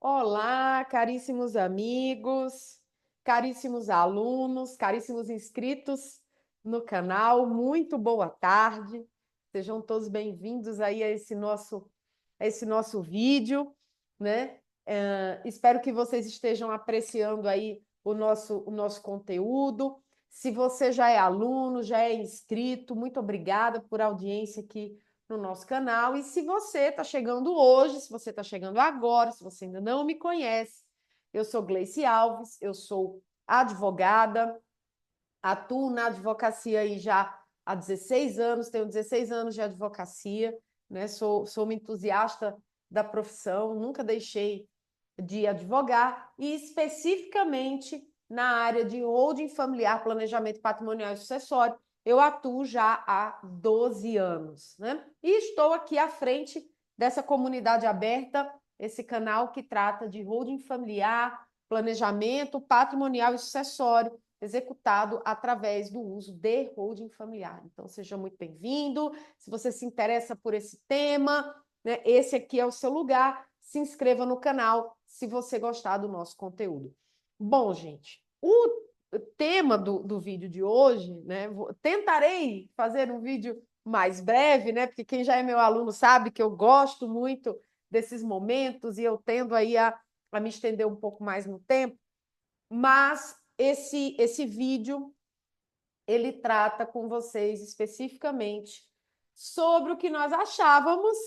Olá, caríssimos amigos, caríssimos alunos, caríssimos inscritos no canal, muito boa tarde. Sejam todos bem-vindos aí a esse nosso vídeo, né? Espero que vocês estejam apreciando aí o nosso conteúdo. Se você já é aluno, já é inscrito, muito obrigada por audiência aqui no nosso canal. E se você está chegando hoje, se você está chegando agora, se você ainda não me conhece, eu sou Gleice Alves, eu sou advogada, atuo na advocacia aí já há 16 anos, tenho 16 anos de advocacia, né? Sou uma entusiasta da profissão, nunca deixei de advogar, e especificamente na área de holding familiar, planejamento patrimonial e sucessório, eu atuo já há 12 anos, né? E estou aqui à frente dessa comunidade aberta, esse canal que trata de holding familiar, planejamento patrimonial e sucessório, executado através do uso de holding familiar. Então, seja muito bem-vindo. Se você se interessa por esse tema, né, esse aqui é o seu lugar. Se inscreva no canal se você gostar do nosso conteúdo. Bom, gente, o tema do vídeo de hoje, né? Tentarei fazer um vídeo mais breve, né? Porque quem já é meu aluno sabe que eu gosto muito desses momentos e eu tendo aí a me estender um pouco mais no tempo, mas esse vídeo ele trata com vocês especificamente sobre o que nós achávamos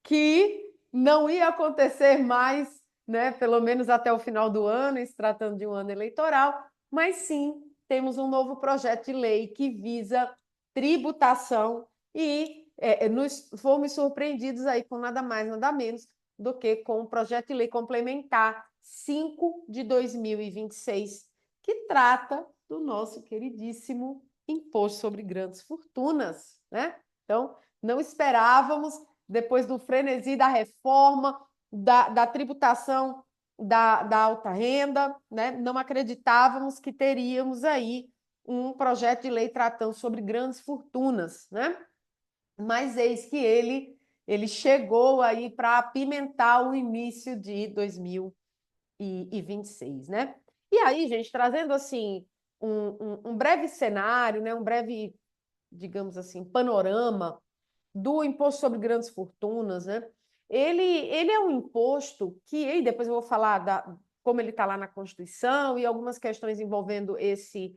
que não ia acontecer mais, né, pelo menos até o final do ano, se tratando de um ano eleitoral, mas sim temos um novo projeto de lei que visa tributação e nos fomos surpreendidos aí com nada mais, nada menos do que com o projeto de lei complementar 5 de 2026, que trata do nosso queridíssimo imposto sobre grandes fortunas, né? Então, não esperávamos, depois do frenesi da reforma, da tributação da alta renda, né? Não acreditávamos que teríamos aí um projeto de lei tratando sobre grandes fortunas, né? Mas eis que ele chegou aí para apimentar o início de 2026, né? E aí, gente, trazendo assim um breve cenário, né? Um breve, digamos assim, panorama do imposto sobre grandes fortunas, né? Ele é um imposto que, e depois eu vou falar como ele está lá na Constituição e algumas questões envolvendo esse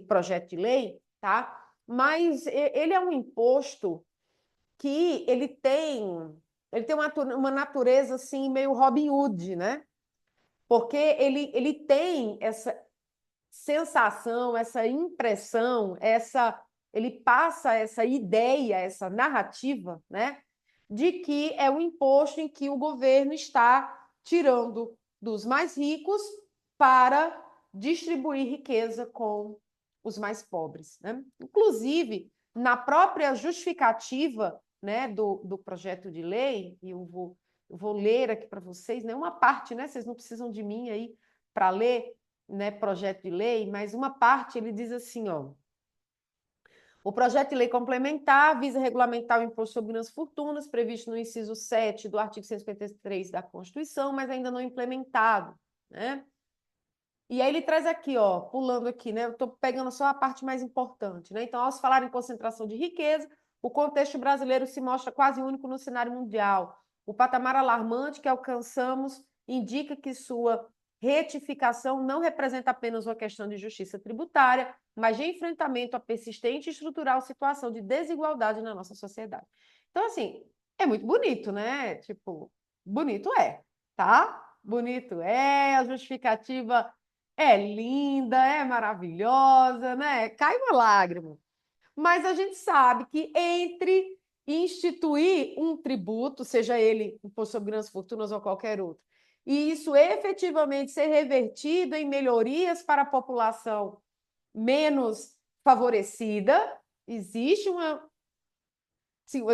projeto de lei, tá? Mas ele é um imposto que ele tem uma natureza assim meio Robin Hood, né? Porque ele tem essa sensação, essa impressão, ele passa essa ideia, essa narrativa, né, de que é um imposto em que o governo está tirando dos mais ricos para distribuir riqueza com os mais pobres, né? Inclusive, na própria justificativa, né, do projeto de lei, e eu vou ler aqui para vocês, né, uma parte, né, vocês não precisam de mim aí para ler, né, projeto de lei, mas uma parte ele diz assim, ó: o projeto de lei complementar visa regulamentar o imposto sobre grandes fortunas, previsto no inciso 7 do artigo 153 da Constituição, mas ainda não implementado, né? E aí ele traz aqui, ó, pulando aqui, né? Eu estou pegando só a parte mais importante, né? Então, ao se falar em concentração de riqueza, o contexto brasileiro se mostra quase único no cenário mundial. O patamar alarmante que alcançamos indica que sua retificação não representa apenas uma questão de justiça tributária, mas de enfrentamento à persistente e estrutural situação de desigualdade na nossa sociedade. Então, assim, é muito bonito, né? Tipo, bonito é, tá? Bonito é, a justificativa é linda, é maravilhosa, né? Cai uma lágrima. Mas a gente sabe que entre instituir um tributo, seja ele imposto sobre grandes fortunas ou qualquer outro, e isso efetivamente ser revertido em melhorias para a população menos favorecida, existe uma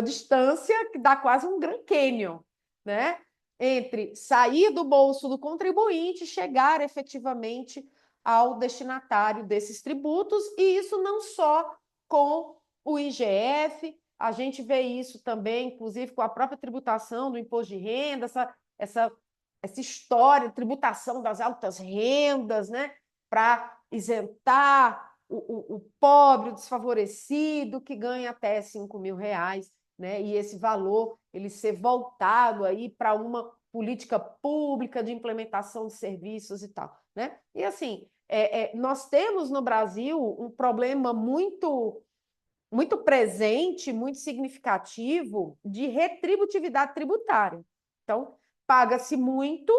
distância que dá quase um Grand Canyon, né? Entre sair do bolso do contribuinte e chegar efetivamente ao destinatário desses tributos, e isso não só com o IGF, a gente vê isso também, inclusive, com a própria tributação do imposto de renda, essa história de tributação das altas rendas, né, para isentar o pobre, o desfavorecido, que ganha até R$ 5.000, né, e esse valor ele ser voltado aí para uma política pública de implementação de serviços e tal, né? E assim, nós temos no Brasil um problema muito presente, muito significativo de retributividade tributária. Então, paga-se muito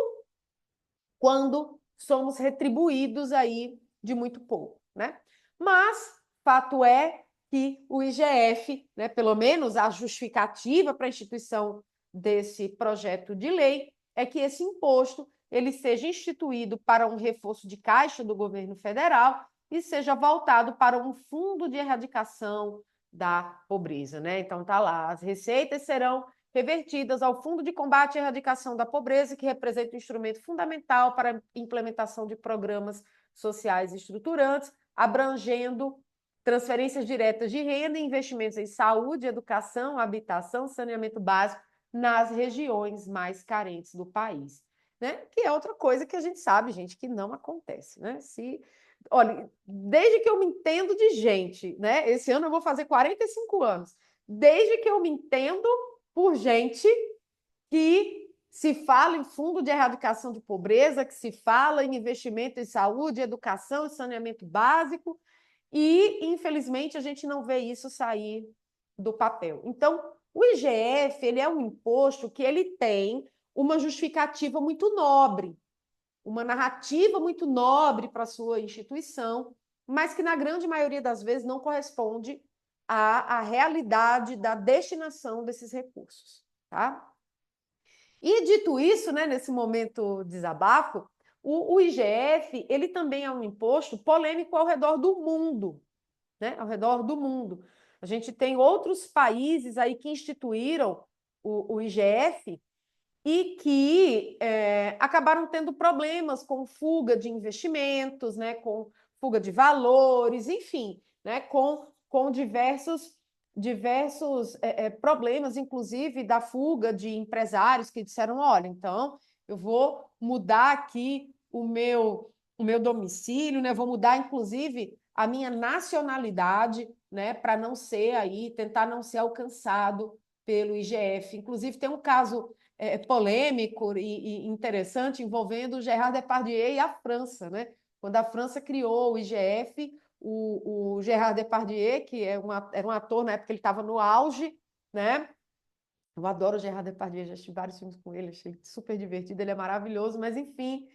quando somos retribuídos aí de muito pouco, né? Mas fato é que o IGF, né, pelo menos a justificativa para a instituição desse projeto de lei é que esse imposto ele seja instituído para um reforço de caixa do governo federal e seja voltado para um fundo de erradicação da pobreza, né? Então tá lá, as receitas serão revertidas ao Fundo de Combate e Erradicação da Pobreza, que representa um instrumento fundamental para a implementação de programas sociais estruturantes, abrangendo transferências diretas de renda e investimentos em saúde, educação, habitação, saneamento básico nas regiões mais carentes do país, né? Que é outra coisa que a gente sabe, gente, que não acontece, né? Olha, desde que eu me entendo de gente, né? Esse ano eu vou fazer 45 anos. Desde que eu me entendo por gente que se fala em fundo de erradicação de pobreza, que se fala em investimento em saúde, educação e saneamento básico, e, infelizmente, a gente não vê isso sair do papel. Então, o IGF ele é um imposto que ele tem uma justificativa muito nobre, uma narrativa muito nobre para a sua instituição, mas que, na grande maioria das vezes, não corresponde à realidade da destinação desses recursos. Tá? E dito isso, né, nesse momento desabafo, o IGF ele também é um imposto polêmico ao redor do mundo, né? Ao redor do mundo. A gente tem outros países aí que instituíram o IGF e que acabaram tendo problemas com fuga de investimentos, né, com fuga de valores, enfim, né, com diversos problemas, inclusive da fuga de empresários que disseram, olha, então eu vou mudar aqui o meu domicílio, né, vou mudar, inclusive, a minha nacionalidade, né, para não ser aí, tentar não ser alcançado pelo IGF. Inclusive, tem um caso polêmico e interessante envolvendo o Gérard Depardieu e a França, né? Quando a França criou o IGF, o Gérard Depardieu, que era um ator na época que ele estava no auge, né? Eu adoro o Gérard Depardieu, já assisti vários filmes com ele, achei super divertido, ele é maravilhoso, mas enfim,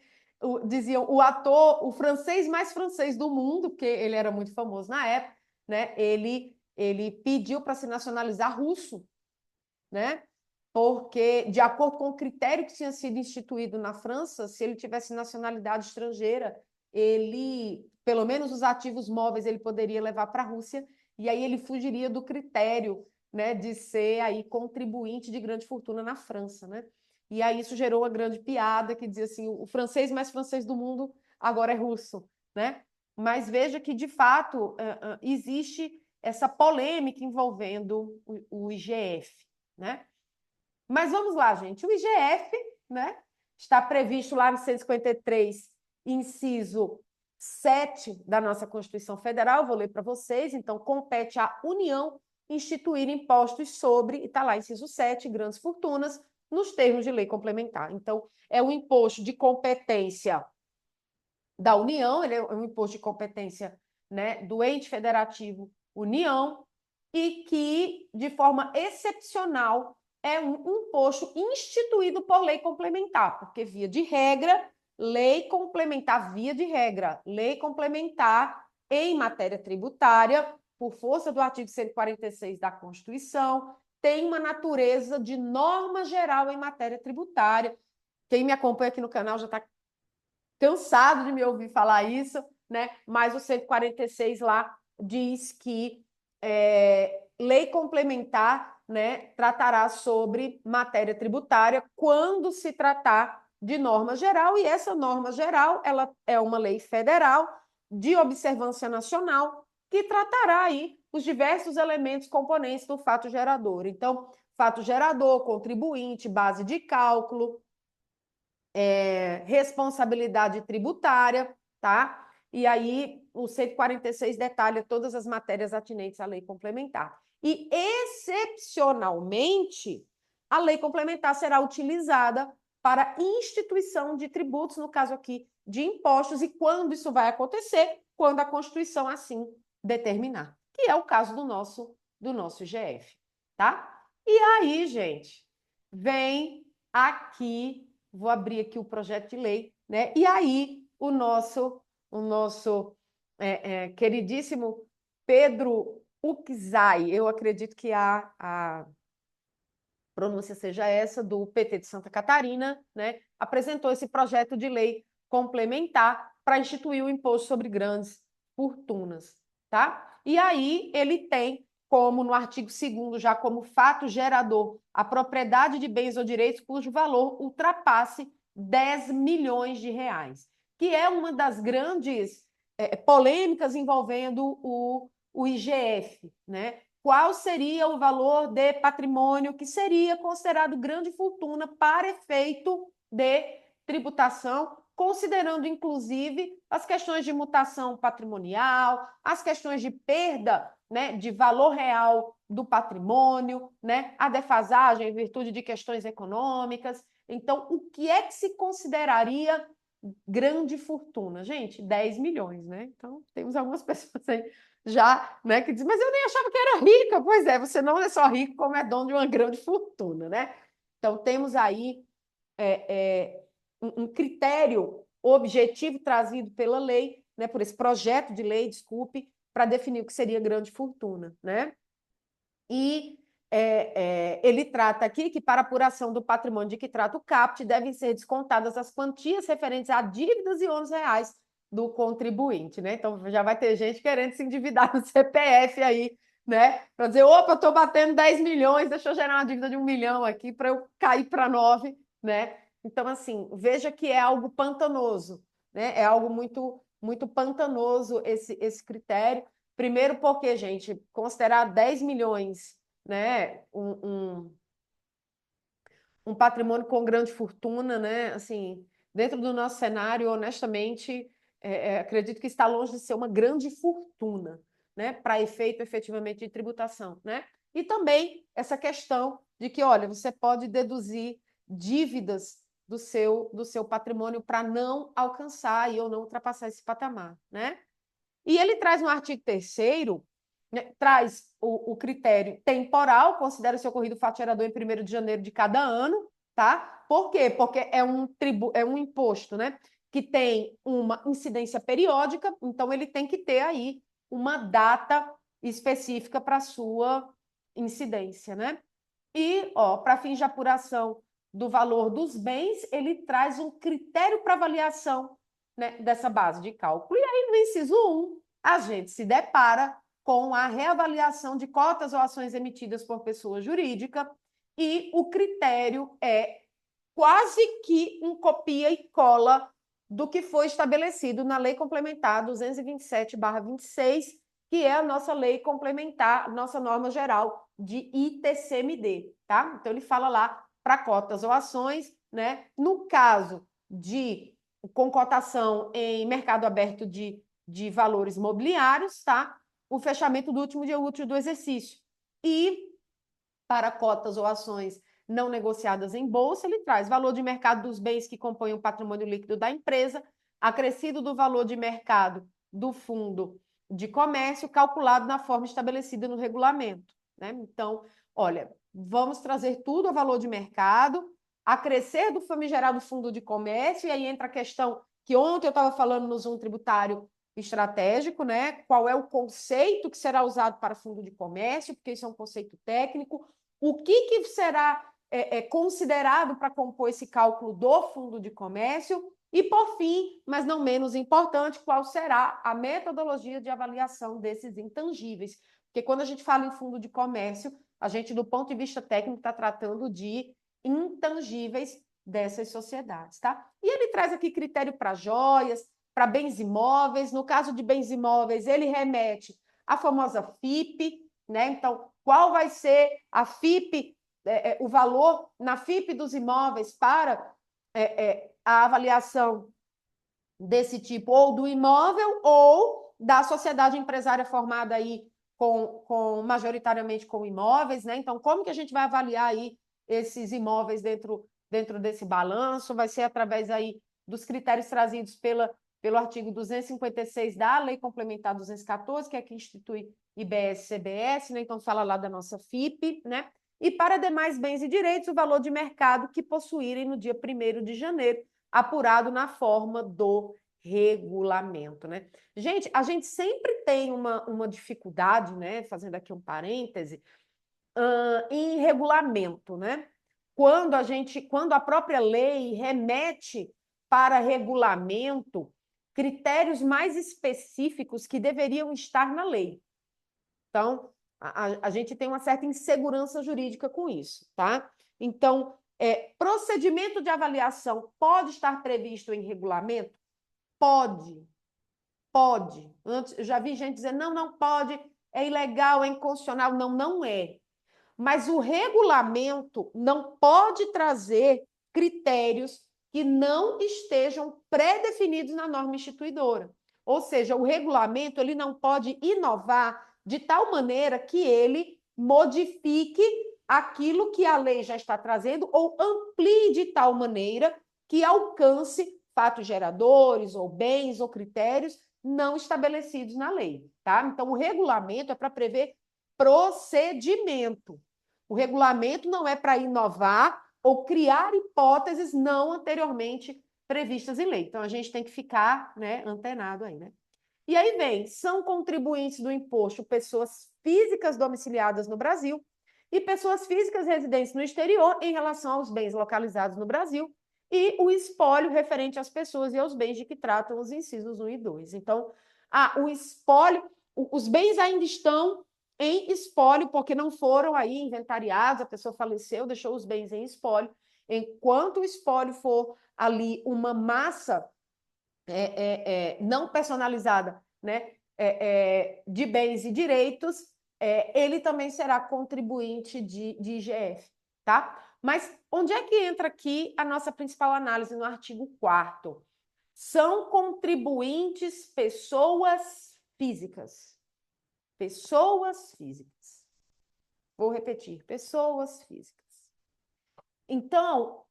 diziam o ator, o francês mais francês do mundo, porque ele era muito famoso na época, né? Ele pediu para se nacionalizar russo, né? Porque, de acordo com o critério que tinha sido instituído na França, se ele tivesse nacionalidade estrangeira, ele, pelo menos os ativos móveis, ele poderia levar para a Rússia, e aí ele fugiria do critério, né, de ser aí contribuinte de grande fortuna na França, né? E aí isso gerou uma grande piada que dizia assim, o francês mais francês do mundo agora é russo, né? Mas veja que, de fato, existe essa polêmica envolvendo o IGF, né? Mas vamos lá, gente. O IGF, né, está previsto lá no 153, inciso 7 da nossa Constituição Federal. Eu vou ler para vocês. Então, compete à União instituir impostos sobre, e está lá, inciso 7, grandes fortunas, nos termos de lei complementar. Então, é um imposto de competência da União, ele é um imposto de competência, né, do ente federativo União, e que, de forma excepcional, é um imposto instituído por lei complementar, porque, via de regra, lei complementar, lei complementar em matéria tributária, por força do artigo 146 da Constituição, tem uma natureza de norma geral em matéria tributária. Quem me acompanha aqui no canal já está cansado de me ouvir falar isso, né? Mas o 146 lá diz que lei complementar, né, tratará sobre matéria tributária quando se tratar de norma geral, e essa norma geral ela é uma lei federal de observância nacional que tratará aí os diversos elementos componentes do fato gerador. Então, fato gerador, contribuinte, base de cálculo, responsabilidade tributária, tá? E aí o 146 detalha todas as matérias atinentes à lei complementar. E, excepcionalmente, a lei complementar será utilizada para instituição de tributos, no caso aqui, de impostos, e quando isso vai acontecer? Quando a Constituição assim determinar, que é o caso do nosso IGF, tá? E aí, gente, vem aqui, vou abrir aqui o projeto de lei, né? E aí o nosso queridíssimo Pedro Ukzai, eu acredito que a pronúncia seja essa, do PT de Santa Catarina, né? Apresentou esse projeto de lei complementar para instituir o imposto sobre grandes fortunas, tá? E aí ele tem como no artigo 2º, já como fato gerador, a propriedade de bens ou direitos cujo valor ultrapasse 10 milhões de reais, que é uma das grandes polêmicas envolvendo o IGF, né? Qual seria o valor de patrimônio que seria considerado grande fortuna para efeito de tributação, considerando, inclusive, as questões de mutação patrimonial, as questões de perda, né, de valor real do patrimônio, né, a defasagem em virtude de questões econômicas. Então, o que é que se consideraria grande fortuna? Gente, 10 milhões, né? Então, temos algumas pessoas aí já, né, que dizem, mas eu nem achava que era rica. Pois é, você não é só rico, como é dono de uma grande fortuna, né? Então, temos aí um critério objetivo trazido pela lei, né, por esse projeto de lei, desculpe, para definir o que seria grande fortuna, né? E ele trata aqui que, para apuração do patrimônio de que trata o CAPT, devem ser descontadas as quantias referentes a dívidas e ônus reais do contribuinte, né? Então, já vai ter gente querendo se endividar no CPF aí, né? Para dizer, opa, eu estou batendo 10 milhões, deixa eu gerar uma dívida de 1 milhão aqui para eu cair para 9, né? Então, assim, veja que é algo pantanoso, né? É algo muito, muito pantanoso esse critério. Primeiro porque, gente, considerar 10 milhões, né, um patrimônio com grande fortuna, né, assim, dentro do nosso cenário, honestamente, acredito que está longe de ser uma grande fortuna, né, para efeito efetivamente de tributação, né? E também essa questão de que, olha, você pode deduzir dívidas do seu patrimônio para não alcançar ou não ultrapassar esse patamar, né? E ele traz no artigo 3º, né, traz o critério temporal, considera se ocorrido o fato gerador em 1º de janeiro de cada ano, tá? Por quê? Porque é um imposto, né, que tem uma incidência periódica, então ele tem que ter aí uma data específica para a sua incidência, né? E, ó, para fins de apuração do valor dos bens, ele traz um critério para avaliação, né, dessa base de cálculo. E aí, no inciso 1, a gente se depara com a reavaliação de cotas ou ações emitidas por pessoa jurídica, e o critério é quase que um copia e cola do que foi estabelecido na Lei Complementar 227/26, que é a nossa lei complementar, nossa norma geral de ITCMD, tá? Então, ele fala lá para cotas ou ações, né? No caso de com cotação em mercado aberto de valores mobiliários, tá? O fechamento do último dia útil do exercício. E para cotas ou ações não negociadas em bolsa, ele traz valor de mercado dos bens que compõem o patrimônio líquido da empresa, acrescido do valor de mercado do fundo de comércio, calculado na forma estabelecida no regulamento, né? Então, olha, vamos trazer tudo a valor de mercado, acrescer do famigerado fundo de comércio, e aí entra a questão que ontem eu estava falando no Zoom tributário estratégico, né? Qual é o conceito que será usado para fundo de comércio, porque isso é um conceito técnico. O que será considerado para compor esse cálculo do fundo de comércio? E, por fim, mas não menos importante, qual será a metodologia de avaliação desses intangíveis? Porque quando a gente fala em fundo de comércio, a gente, do ponto de vista técnico, está tratando de intangíveis dessas sociedades, tá? E ele traz aqui critério para joias, para bens imóveis. No caso de bens imóveis, ele remete à famosa FIP, né? Então, qual vai ser a FIP, o valor na FIP dos imóveis para a avaliação desse tipo, ou do imóvel, ou da sociedade empresária formada aí majoritariamente com imóveis, né? Então, como que a gente vai avaliar aí esses imóveis dentro desse balanço? Vai ser através aí dos critérios trazidos pelo artigo 256 da Lei Complementar 214, que é que institui IBS-CBS, né? Então, fala lá da nossa FIP, né? E para demais bens e direitos, o valor de mercado que possuírem no dia 1º de janeiro, apurado na forma do regulamento, né? Gente, a gente sempre tem uma dificuldade, né? Fazendo aqui um parêntese, em regulamento, né? Quando a própria lei remete para regulamento critérios mais específicos que deveriam estar na lei. Então, a gente tem uma certa insegurança jurídica com isso, tá? Então, procedimento de avaliação pode estar previsto em regulamento? Pode, pode. Antes, eu já vi gente dizer, não, não pode, é ilegal, é inconstitucional. Não, não é. Mas o regulamento não pode trazer critérios que não estejam pré-definidos na norma instituidora. Ou seja, o regulamento ele não pode inovar de tal maneira que ele modifique aquilo que a lei já está trazendo ou amplie de tal maneira que alcance fatos geradores ou bens ou critérios não estabelecidos na lei, tá? Então, o regulamento é para prever procedimento. O regulamento não é para inovar ou criar hipóteses não anteriormente previstas em lei. Então, a gente tem que ficar, né, antenado aí, né? E aí vem, são contribuintes do imposto pessoas físicas domiciliadas no Brasil e pessoas físicas residentes no exterior em relação aos bens localizados no Brasil e o espólio referente às pessoas e aos bens de que tratam os incisos 1 e 2. Então, o espólio, os bens ainda estão em espólio, porque não foram aí inventariados, a pessoa faleceu, deixou os bens em espólio. Enquanto o espólio for ali uma massa não personalizada, né, de bens e direitos, ele também será contribuinte de IGF, tá? Mas onde é que entra aqui a nossa principal análise no artigo 4º? São contribuintes pessoas físicas. Pessoas físicas. Vou repetir, pessoas físicas. Então,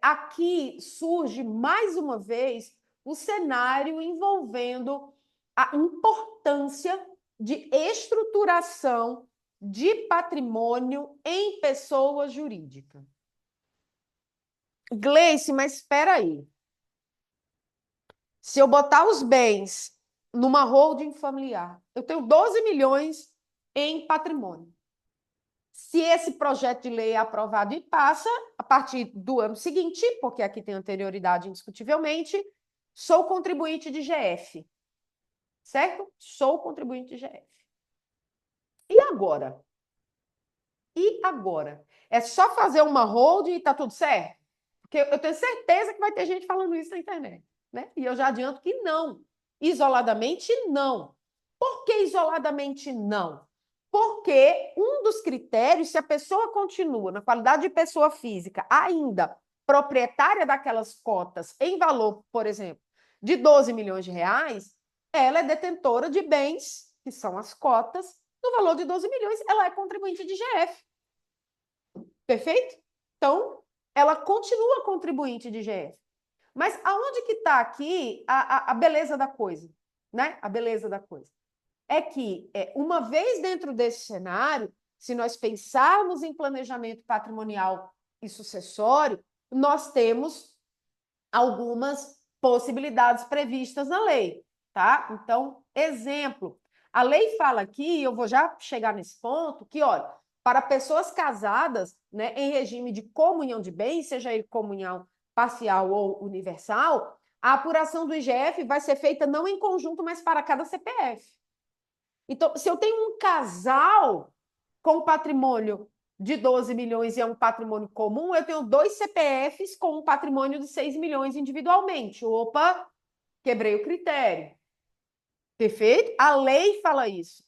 aqui surge mais uma vez o cenário envolvendo a importância de estruturação de patrimônio em pessoa jurídica. Gleice, mas espera aí. Se eu botar os bens numa holding familiar, eu tenho 12 milhões em patrimônio. Se esse projeto de lei é aprovado e passa, a partir do ano seguinte, porque aqui tem anterioridade indiscutivelmente, sou contribuinte de GF. Certo? Sou contribuinte de GF. E agora? E agora? É só fazer uma holding e está tudo certo? Porque eu tenho certeza que vai ter gente falando isso na internet, né? E eu já adianto que não. Isoladamente, não. Por que isoladamente não? Porque um dos critérios, se a pessoa continua na qualidade de pessoa física, ainda proprietária daquelas cotas em valor, por exemplo, de 12 milhões de reais, ela é detentora de bens, que são as cotas, no valor de 12 milhões, ela é contribuinte de GF. Perfeito? Então, ela continua contribuinte de GF. Mas aonde que está aqui a beleza da coisa? Né? A beleza da coisa. É que, uma vez dentro desse cenário, se nós pensarmos em planejamento patrimonial e sucessório, nós temos algumas possibilidades previstas na lei, tá? Então, exemplo, a lei fala aqui, eu vou já chegar nesse ponto, que, olha, para pessoas casadas, né, em regime de comunhão de bens, seja ele comunhão parcial ou universal, a apuração do IGF vai ser feita não em conjunto, mas para cada CPF. Então, se eu tenho um casal com patrimônio de 12 milhões e é um patrimônio comum, eu tenho 2 CPFs com um patrimônio de 6 milhões individualmente. Opa, quebrei o critério. Perfeito? A lei fala isso.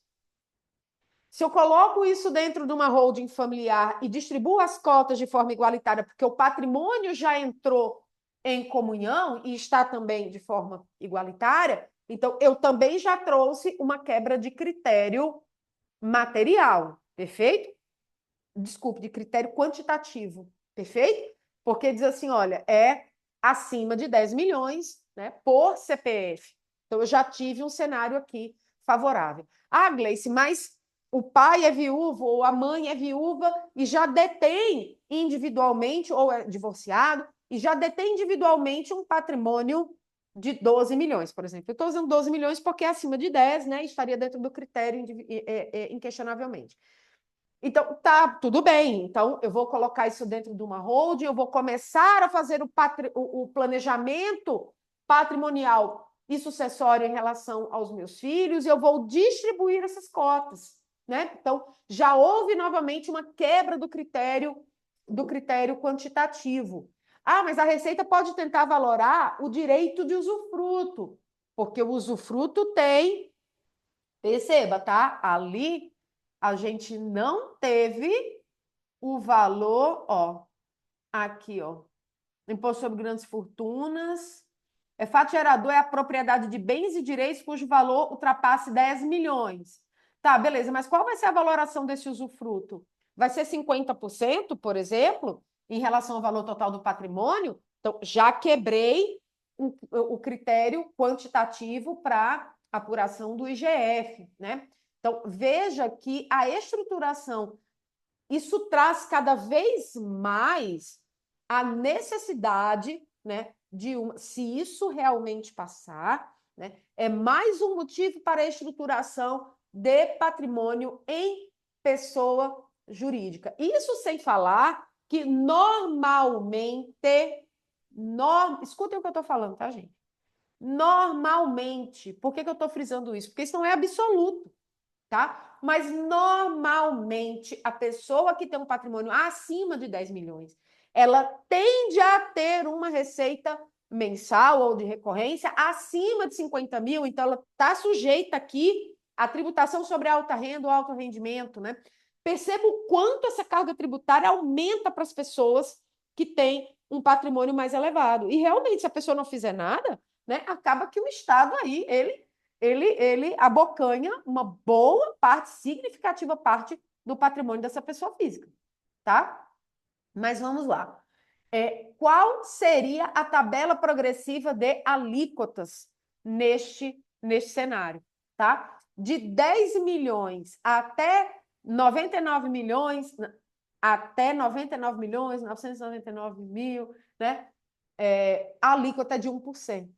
Se eu coloco isso dentro de uma holding familiar e distribuo as cotas de forma igualitária, porque o patrimônio já entrou em comunhão e está também de forma igualitária, então eu também já trouxe uma quebra de critério material, perfeito? Desculpe, de critério quantitativo, perfeito? Porque diz assim, olha, é acima de 10 milhões, né, por CPF. Então, eu já tive um cenário aqui favorável. Ah, Gleice, mas o pai é viúvo ou a mãe é viúva e já detém individualmente, ou é divorciado, e já detém individualmente um patrimônio de 12 milhões, por exemplo. Eu estou usando 12 milhões porque é acima de 10, né? Estaria dentro do critério inquestionavelmente. Então, tá, tudo bem. Então, eu vou colocar isso dentro de uma holding, eu vou começar a fazer o planejamento patrimonial e sucessório em relação aos meus filhos, e eu vou distribuir essas cotas, né? Então, já houve novamente uma quebra do critério quantitativo. Ah, mas a Receita pode tentar valorar o direito de usufruto, porque o usufruto tem, perceba, tá? Ali a gente não teve o valor, ó, aqui, ó, imposto sobre grandes fortunas. Fato gerador é a propriedade de bens e direitos cujo valor ultrapasse 10 milhões. Tá, beleza, mas qual vai ser a valoração desse usufruto? Vai ser 50%, por exemplo, em relação ao valor total do patrimônio? Então, já quebrei o critério quantitativo para apuração do IGF, né? Então, veja que a estruturação, isso traz cada vez mais a necessidade, né, de uma, se isso realmente passar, né, é mais um motivo para a estruturação de patrimônio em pessoa jurídica. Isso sem falar que normalmente, escutem o que eu estou falando, tá, gente? Normalmente, por que eu estou frisando isso? Porque isso não é absoluto, tá? Mas normalmente a pessoa que tem um patrimônio acima de 10 milhões, ela tende a ter uma receita mensal ou de recorrência acima de 50 mil, então ela está sujeita aqui à tributação sobre a alta renda ou alto rendimento, né? Perceba o quanto essa carga tributária aumenta para as pessoas que têm um patrimônio mais elevado. E realmente, se a pessoa não fizer nada, né, acaba que o Estado aí, ele abocanha uma boa parte, significativa parte do patrimônio dessa pessoa física, tá? Mas vamos lá. Qual seria a tabela progressiva de alíquotas neste cenário, tá? De 10 milhões até 99 milhões, 999 mil, né? A alíquota é de 1%,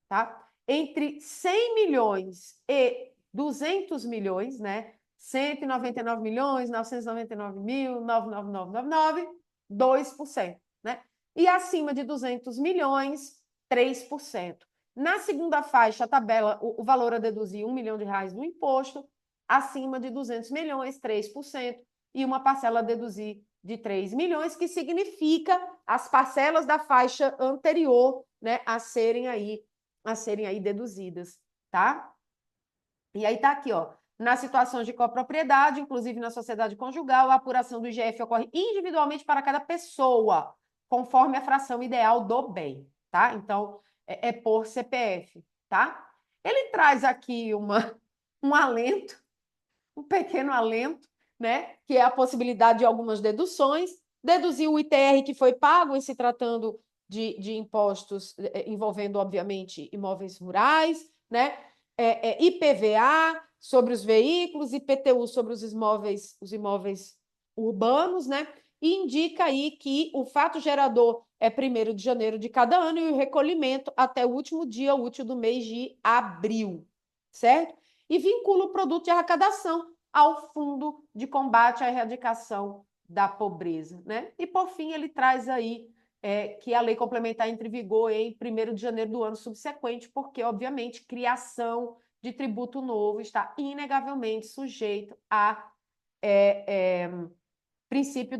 tá? Entre 100 milhões e 200 milhões, né? 199 milhões, 999 mil, 99999, 2%, né? E acima de 200 milhões, 3%. Na segunda faixa, a tabela, o valor a deduzir R$ 1 milhão do imposto, acima de 200 milhões, 3%, e uma parcela a deduzir de 3 milhões, que significa as parcelas da faixa anterior, né, a serem aí deduzidas, tá? E aí tá aqui, ó, na situação de copropriedade, inclusive na sociedade conjugal, a apuração do IGF ocorre individualmente para cada pessoa, conforme a fração ideal do bem, tá? Então, é por CPF, tá? Ele traz aqui um alento, um pequeno alento, né? Que é a possibilidade de algumas deduções, deduzir o ITR que foi pago em se tratando de impostos envolvendo, obviamente, imóveis rurais, né? IPVA sobre os veículos, IPTU sobre os imóveis urbanos, né? E indica aí que o fato gerador é 1º de janeiro de cada ano e o recolhimento até o último dia útil do mês de abril, certo? E vincula o produto de arrecadação ao Fundo de Combate à Erradicação da Pobreza, né? E, por fim, ele traz aí que a lei complementar entre em vigor em 1º de janeiro do ano subsequente, porque, obviamente, criação de tributo novo está inegavelmente sujeito princípio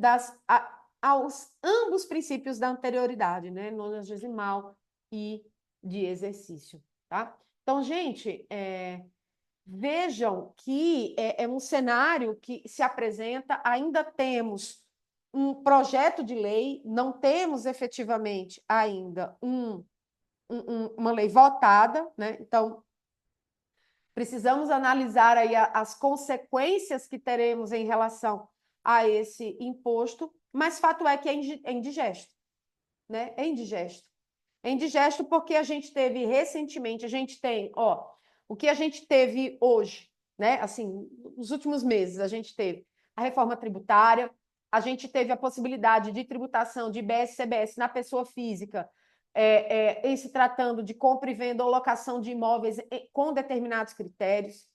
aos ambos princípios da anterioridade, né? Nonagesimal e de exercício, tá? Então, gente, vejam que é um cenário que se apresenta, ainda temos um projeto de lei, não temos efetivamente ainda uma lei votada, né? Então, precisamos analisar aí as consequências que teremos em relação a esse imposto, mas fato é que é indigesto, né? É indigesto. É indigesto porque a gente teve recentemente, a gente tem, ó, o que a gente teve hoje, né? Assim, nos últimos meses, a gente teve a reforma tributária, a gente teve a possibilidade de tributação de IBS e CBS na pessoa física, em se tratando de compra e venda ou locação de imóveis com determinados critérios.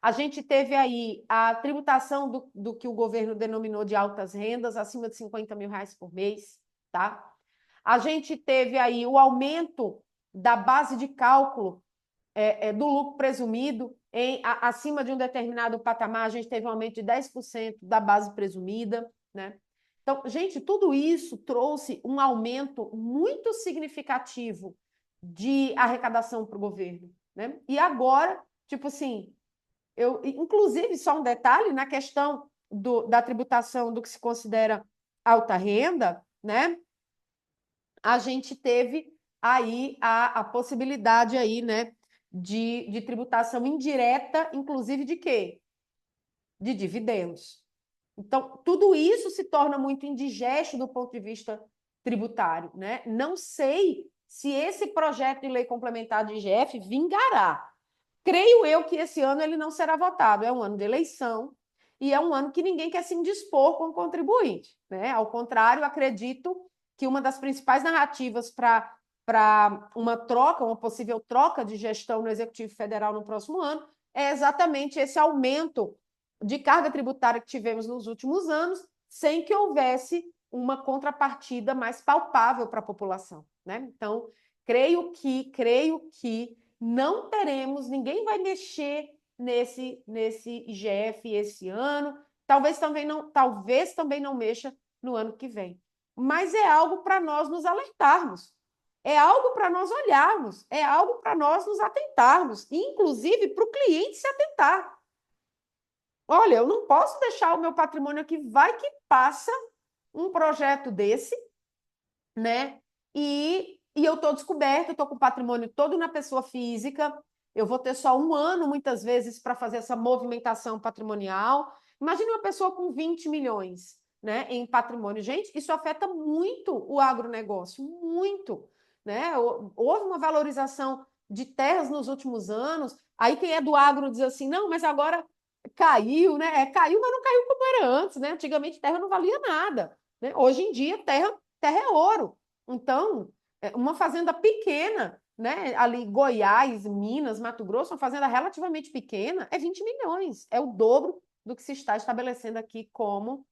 A gente teve aí a tributação do que o governo denominou de altas rendas, acima de 50 mil reais por mês, tá? A gente teve aí o aumento da base de cálculo do lucro presumido acima de um determinado patamar, a gente teve um aumento de 10% da base presumida, né? Então, gente, tudo isso trouxe um aumento muito significativo de arrecadação para o governo, né? E agora, tipo assim, inclusive, só um detalhe, na questão da tributação do que se considera alta renda, né? A gente teve aí a possibilidade aí, né, de tributação indireta, inclusive de quê? De dividendos. Então, tudo isso se torna muito indigesto do ponto de vista tributário, né? Não sei se esse projeto de lei complementar de IGF vingará. Creio eu que esse ano ele não será votado. É um ano de eleição e é um ano que ninguém quer se indispor com o contribuinte, né? Ao contrário, acredito que uma das principais narrativas para uma possível troca de gestão no Executivo Federal no próximo ano, é exatamente esse aumento de carga tributária que tivemos nos últimos anos, sem que houvesse uma contrapartida mais palpável para a população, né? Então, creio que não teremos, ninguém vai mexer nesse IGF esse ano, talvez também não mexa no ano que vem. Mas é algo para nós nos alertarmos, é algo para nós olharmos, é algo para nós nos atentarmos, inclusive para o cliente se atentar. Olha, eu não posso deixar o meu patrimônio aqui, vai que passa um projeto desse, né? E eu estou descoberta, estou com o patrimônio todo na pessoa física, eu vou ter só um ano, muitas vezes, para fazer essa movimentação patrimonial. Imagine uma pessoa com 20 milhões, né, em patrimônio. Gente, isso afeta muito o agronegócio, muito, né? Houve uma valorização de terras nos últimos anos, aí quem é do agro diz assim, não, mas agora caiu, né? Caiu, mas não caiu como era antes, né? Antigamente terra não valia nada, né? Hoje em dia terra é ouro. Então, uma fazenda pequena, né? Ali Goiás, Minas, Mato Grosso, uma fazenda relativamente pequena, é 20 milhões. É o dobro do que se está estabelecendo aqui como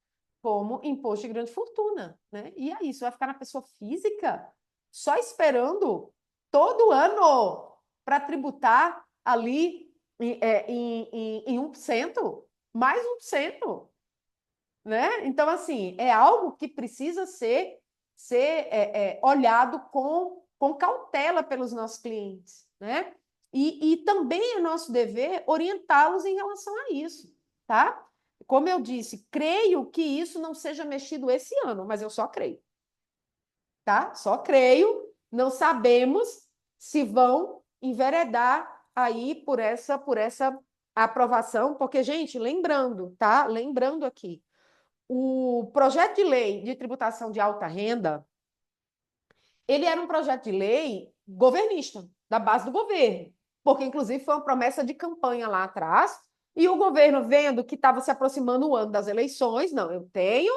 imposto de grande fortuna, né? E aí, isso vai ficar na pessoa física só esperando todo ano para tributar ali em 1%, mais 1%, né? Então, assim, é algo que precisa ser olhado com cautela pelos nossos clientes, né? E também é nosso dever orientá-los em relação a isso, tá? Como eu disse, creio que isso não seja mexido esse ano, mas eu só creio, tá? Só creio, não sabemos se vão enveredar aí por essa aprovação, porque, gente, lembrando, tá? Lembrando aqui, o projeto de lei de tributação de alta renda, ele era um projeto de lei governista, da base do governo, porque, inclusive, foi uma promessa de campanha lá atrás, e o governo, vendo que estava se aproximando o ano das eleições, não, eu tenho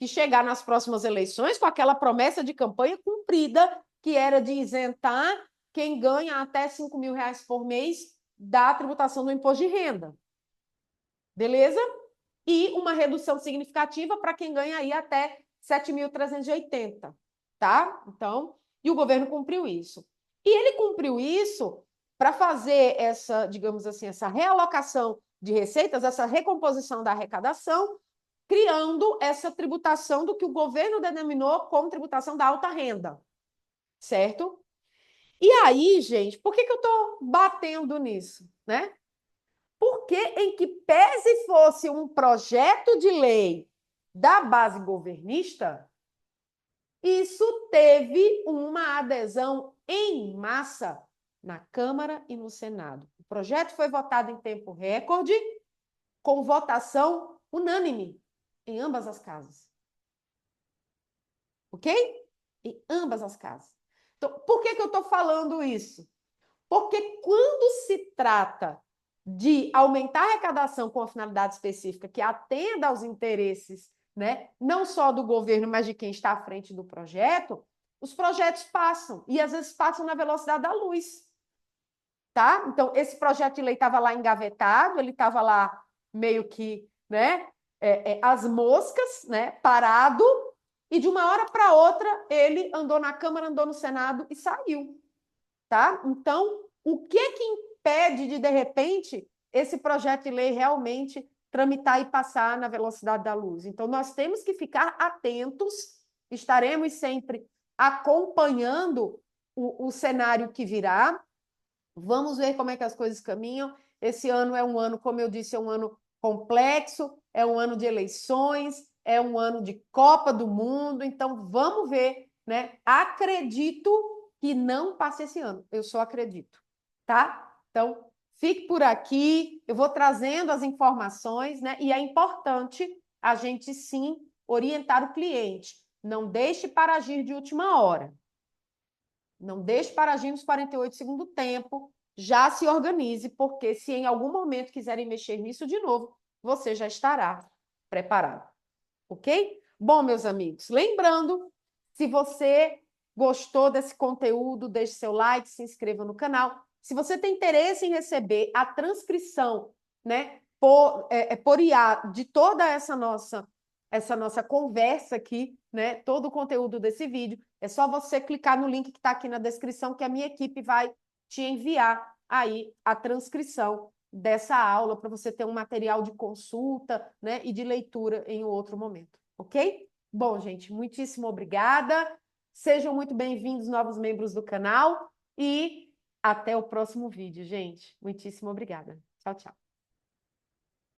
que chegar nas próximas eleições com aquela promessa de campanha cumprida, que era de isentar quem ganha até 5 mil reais por mês da tributação do imposto de renda. Beleza? E uma redução significativa para quem ganha aí até 7.380, tá? Então, e o governo cumpriu isso. E ele cumpriu isso para fazer essa, digamos assim, essa realocação de receitas, essa recomposição da arrecadação, criando essa tributação do que o governo denominou como tributação da alta renda, certo? E aí, gente, por que eu estou batendo nisso, né? Porque, em que pese fosse um projeto de lei da base governista, isso teve uma adesão em massa na Câmara e no Senado. O projeto foi votado em tempo recorde, com votação unânime em ambas as casas. Ok? Em ambas as casas. Então, por que eu estou falando isso? Porque quando se trata de aumentar a arrecadação com a finalidade específica que atenda aos interesses, né, não só do governo, mas de quem está à frente do projeto, os projetos passam, e às vezes passam na velocidade da luz. Tá? Então, esse projeto de lei estava lá engavetado, ele estava lá meio que, né, as moscas, né, parado, e de uma hora para outra ele andou na Câmara, andou no Senado e saiu. Tá? Então, o que impede de repente, esse projeto de lei realmente tramitar e passar na velocidade da luz? Então, nós temos que ficar atentos, estaremos sempre acompanhando o cenário que virá, vamos ver como é que as coisas caminham. Esse ano é um ano, como eu disse, é um ano complexo, é um ano de eleições, é um ano de Copa do Mundo, então vamos ver, né? Acredito que não passe esse ano, eu só acredito, tá? Então, fique por aqui, eu vou trazendo as informações, né? E é importante a gente, sim, orientar o cliente. Não deixe para agir de última hora. Não deixe para agir nos 48 segundos do tempo, já se organize, porque se em algum momento quiserem mexer nisso de novo, você já estará preparado. Ok? Bom, meus amigos, lembrando, se você gostou desse conteúdo, deixe seu like, se inscreva no canal. Se você tem interesse em receber a transcrição, né, por IA de toda essa nossa conversa aqui, né, todo o conteúdo desse vídeo, é só você clicar no link que está aqui na descrição, que a minha equipe vai te enviar aí a transcrição dessa aula para você ter um material de consulta, né, e de leitura em outro momento, ok? Bom, gente, muitíssimo obrigada. Sejam muito bem-vindos, novos membros do canal, e até o próximo vídeo, gente. Muitíssimo obrigada. Tchau, tchau.